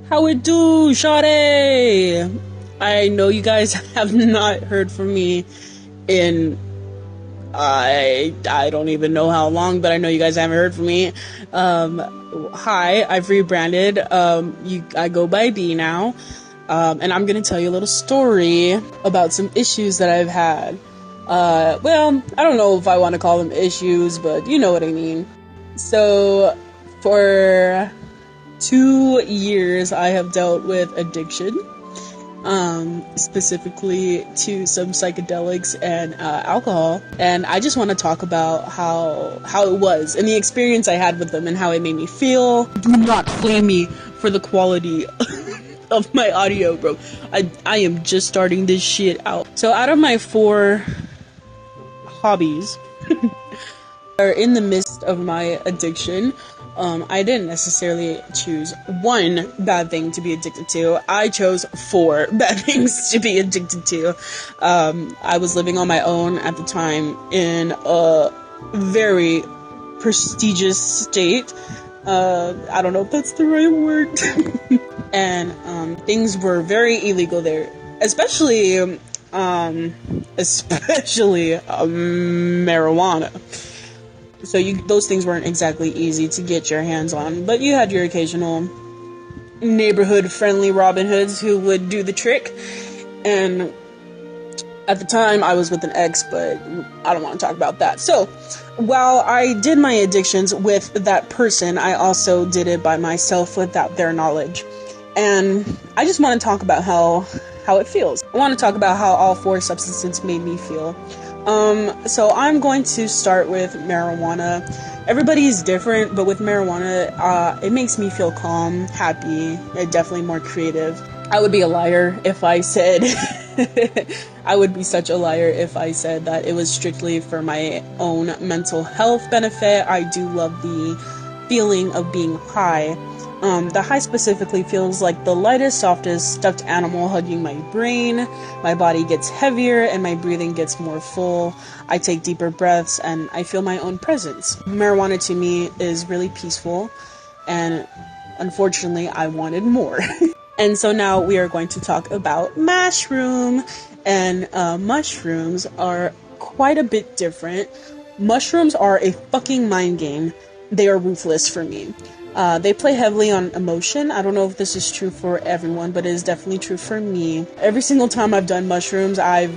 How it do, Shawty? I know you guys have not heard from me in I don't even know how long, but I know you guys haven't heard from me. Hi, I've rebranded. I go by D now, and I'm gonna tell you a little story about some issues that I've had. Well, I don't know if I want to call them issues, but you know what I mean. So, for 2 years, I have dealt with addiction, specifically to some psychedelics and alcohol. And I just want to talk about how it was and the experience I had with them and how it made me feel. Do not flame me for the quality of my audio, bro. I am just starting this shit out. So out of my 4 hobbies are in the midst of my addiction. I didn't necessarily choose one bad thing to be addicted to. I chose 4 bad things to be addicted to. I was living on my own at the time in a very prestigious state. I don't know if that's the right word. And things were very illegal there, especially marijuana. So those things weren't exactly easy to get your hands on, but you had your occasional neighborhood-friendly Robin Hoods who would do the trick. And at the time, I was with an ex, but I don't want to talk about that. So, while I did my addictions with that person, I also did it by myself without their knowledge. And I just want to talk about how it feels. I want to talk about how all 4 substances made me feel. So I'm going to start with marijuana. Everybody's different, but with marijuana, it makes me feel calm, happy, and definitely more creative. I would be a liar if I said, I would be such a liar if I said that it was strictly for my own mental health benefit. I do love the feeling of being high. The high specifically feels like the lightest, softest stuffed animal hugging my brain. My body gets heavier and my breathing gets more full. I take deeper breaths and I feel my own presence. Marijuana to me is really peaceful, and unfortunately I wanted more. And so now we are going to talk about mushroom. And mushrooms are quite a bit different. Mushrooms are a fucking mind game. They are ruthless for me. They play heavily on emotion. I don't know if this is true for everyone, but it is definitely true for me. Every single time I've done mushrooms, I've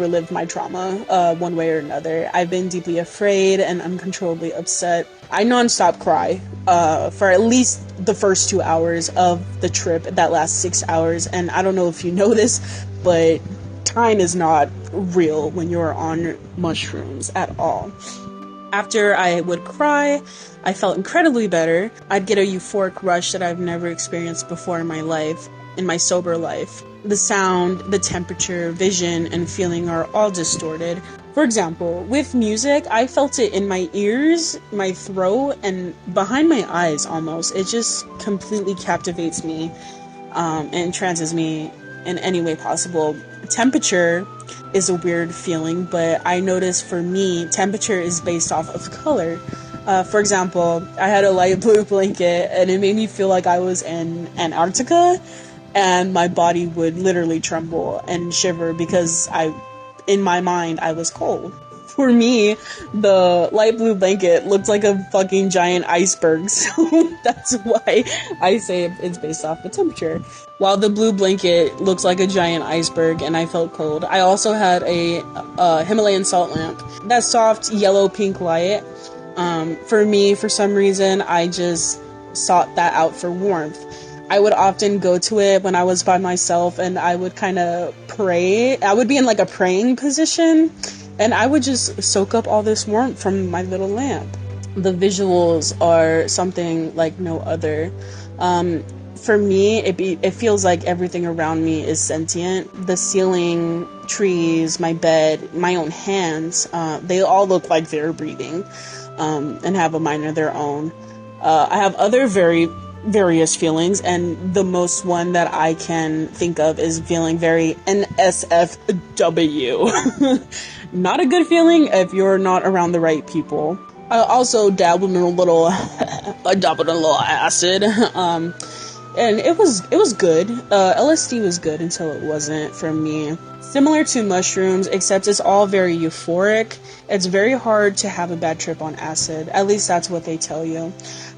relived my trauma, one way or another. I've been deeply afraid and uncontrollably upset. I nonstop cry, for at least the first 2 hours of the trip, that last 6 hours. And I don't know if you know this, but time is not real when you're on mushrooms at all. After I would cry, I felt incredibly better. I'd get a euphoric rush that I've never experienced before in my life, in my sober life. The sound, the temperature, vision, and feeling are all distorted. For example, with music, I felt it in my ears, my throat, and behind my eyes almost. It just completely captivates me and entrances me in any way possible. Temperature is a weird feeling, but I notice for me, temperature is based off of color. For example, I had a light blue blanket and it made me feel like I was in Antarctica, and my body would literally tremble and shiver because in my mind, I was cold. For me, the light blue blanket looked like a fucking giant iceberg, so that's why I say it's based off the temperature. While the blue blanket looks like a giant iceberg and I felt cold, I also had a Himalayan salt lamp. That soft yellow-pink light, for me, for some reason, I just sought that out for warmth. I would often go to it when I was by myself and I would kind of pray. I would be in like a praying position, and I would just soak up all this warmth from my little lamp. The visuals are something like no other. For me, it feels like everything around me is sentient. The ceiling, trees, my bed, my own hands, they all look like they're breathing and have a mind of their own. I have other various feelings, and the most one that I can think of is feeling very NSFW. Not a good feeling if you're not around the right people. I also dabbled in a little acid. and it was good. LSD was good until it wasn't for me. Similar to mushrooms, except it's all very euphoric. It's very hard to have a bad trip on acid. At least that's what they tell you.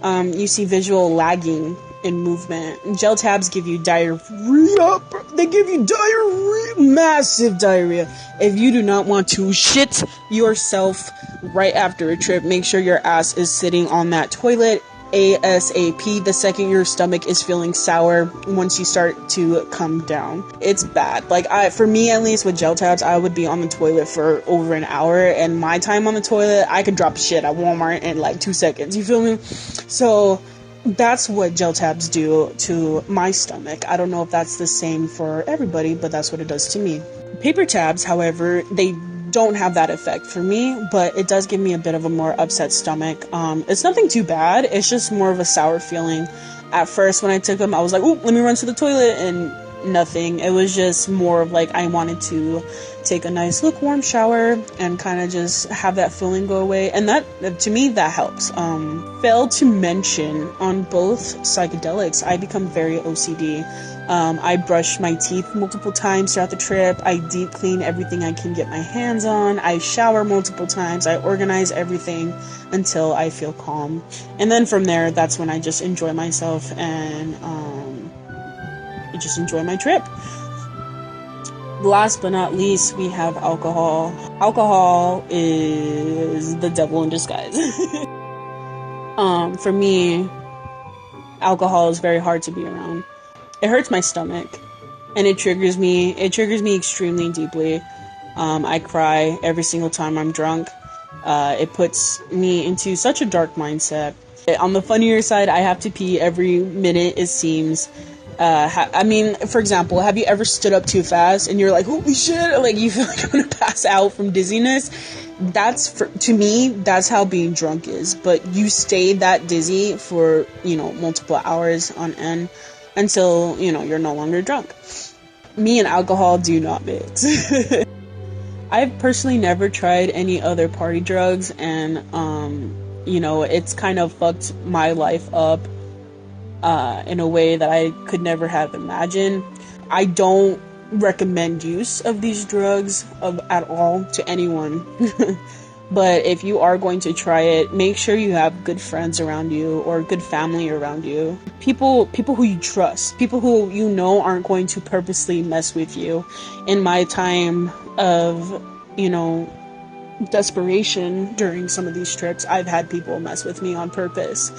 You see visual lagging in movement. Gel tabs give you diarrhea. They give you diarrhea, massive diarrhea. If you do not want to shit yourself right after a trip, make sure your ass is sitting on that toilet ASAP the second your stomach is feeling sour once you start to come down. It's bad. Like, for me at least, with gel tabs, I would be on the toilet for over an hour, and my time on the toilet, I could drop shit at Walmart in like 2 seconds. You feel me? So that's what gel tabs do to my stomach. I don't know if that's the same for everybody, but that's what it does to me. Paper tabs, however, they don't have that effect for me, but it does give me a bit of a more upset stomach. It's nothing too bad. It's just more of a sour feeling. At first, when I took them, I was like, "Ooh, let me run to the toilet," and nothing. It was just more of like I wanted to take a nice lukewarm shower and kind of just have that feeling go away, and that, to me, that helps. Failed to mention, on both psychedelics, I become very OCD. I brush my teeth multiple times throughout the trip. I deep clean everything I can get my hands on. I shower multiple times. I organize everything until I feel calm. And then from there, that's when I just enjoy myself and just enjoy my trip. Last but not least, we have alcohol. Alcohol is the devil in disguise. For me, alcohol is very hard to be around. It hurts my stomach, and it triggers me extremely deeply. I cry every single time I'm drunk. It puts me into such a dark mindset. On the funnier side, I have to pee every minute, it seems. I mean, for example, have you ever stood up too fast and you're like, holy shit, like you feel like you're gonna pass out from dizziness? To me, that's how being drunk is. But you stay that dizzy for, multiple hours on end until, you're no longer drunk. Me and alcohol do not mix. I've personally never tried any other party drugs, and, it's kind of fucked my life up in a way that I could never have imagined. I don't recommend use of these drugs at all to anyone. But if you are going to try it, make sure you have good friends around you or good family around you. People who you trust. People who you know aren't going to purposely mess with you. In my time of, desperation during some of these trips, I've had people mess with me on purpose.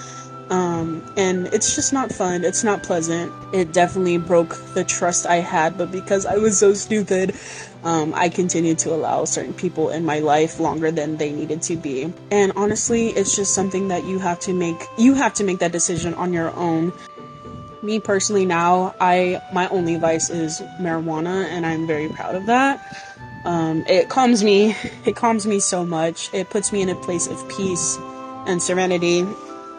And it's just not fun. It's not pleasant. It definitely broke the trust I had, but because I was so stupid, I continued to allow certain people in my life longer than they needed to be. And honestly, it's just something that you have to make that decision on your own. Me personally now, my only vice is marijuana, and I'm very proud of that. It calms me so much. It puts me in a place of peace and serenity.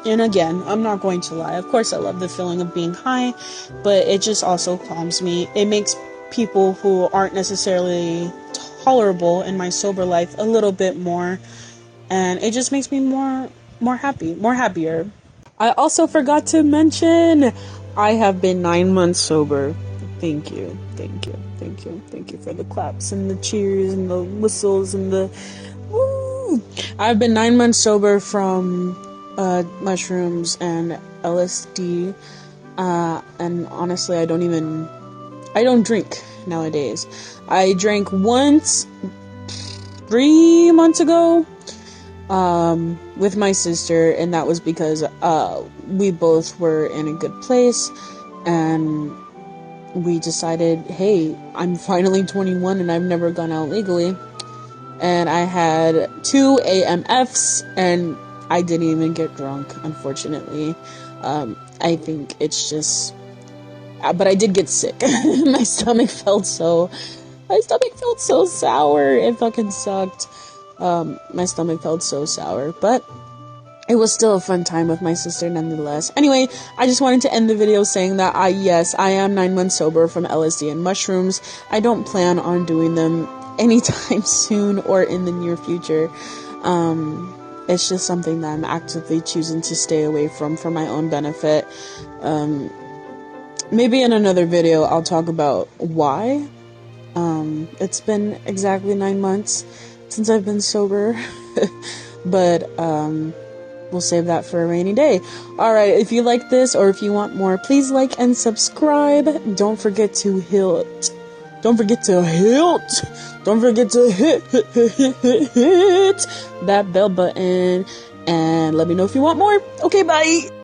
And again, I'm not going to lie. Of course, I love the feeling of being high, but it just also calms me. It makes people who aren't necessarily tolerable in my sober life a little bit more, and it just makes me more happier. I also forgot to mention, I have been 9 months sober. Thank you for the claps and the cheers and the whistles and the woo. I've been 9 months sober from mushrooms and LSD, and honestly, I don't drink nowadays. I drank once 3 months ago with my sister, and that was because we both were in a good place, and we decided, hey, I'm finally 21 and I've never gone out legally, and I had 2 AMFs, and I didn't even get drunk, unfortunately. I think it's just, but I did get sick. My stomach felt so sour. It fucking sucked. My stomach felt so sour, but it was still a fun time with my sister nonetheless. Anyway, I just wanted to end the video saying that I am 9 months sober from LSD and mushrooms. I don't plan on doing them anytime soon or in the near future. It's just something that I'm actively choosing to stay away from for my own benefit. Maybe in another video I'll talk about why. It's been exactly 9 months since I've been sober, but we'll save that for a rainy day. Alright, if you like this or if you want more, please like and subscribe. Don't forget to hit that bell button, and let me know if you want more. Okay, bye!